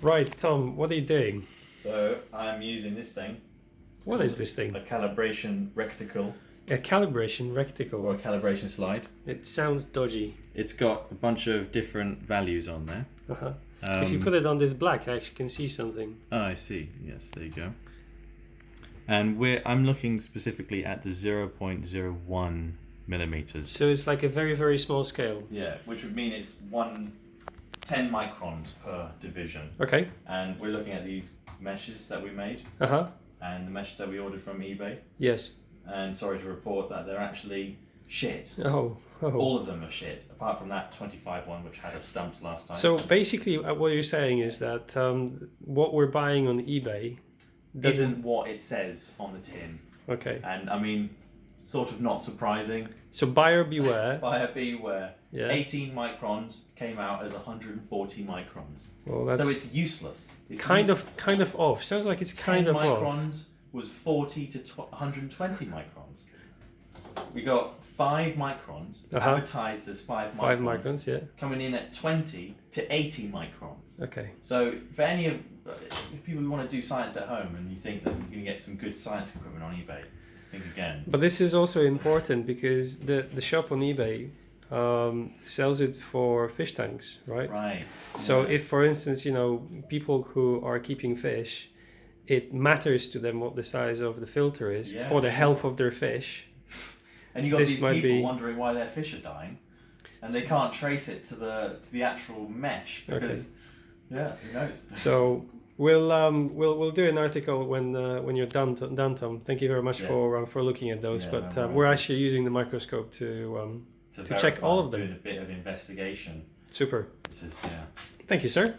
Right, Tom, what are you doing? So I'm using this thing. What is this thing? A calibration reticle. A calibration reticle. Or a calibration slide. It sounds dodgy. It's got a bunch of different values on there. Uh-huh. If you put it on this black, I actually can see something. Oh, I see. Yes, there you go. And I'm looking specifically at the 0.01 millimeters. So it's like a very, very small scale. Yeah, which would mean it's 10 microns per division. Okay. And we're looking at these meshes that we made. Uh-huh. And the meshes that we ordered from eBay. Yes. And sorry to report that they're actually shit. Oh. All of them are shit, apart from that 25 one which had us stumped last time. So basically what you're saying is that what we're buying on eBay isn't what it says on the tin. Okay. And I mean, sort of not surprising. So buyer beware. Buyer beware. Yeah. 18 microns came out as 140 microns. Well, that's so it's useless. It's kind of off. Sounds like it's kind of off. 10 microns was 40 to 120 microns. We got 5 microns, advertised as 5 microns. 5 microns, yeah. Coming in at 20 to 80 microns. Okay. So for if people who want to do science at home and you think that you're going to get some good science equipment on eBay, think again. But this is also important because the shop on eBay sells it for fish tanks, right? Right. So if, for instance, people who are keeping fish, it matters to them what the size of the filter is for the health of their fish. And you got these people wondering why their fish are dying, and they can't trace it to the actual mesh because, who knows? So we'll do an article when you're done, Tom. Thank you very much for looking at those. But we're actually using the microscope to check all of them. Doing a bit of investigation. Super. This is Thank you, sir.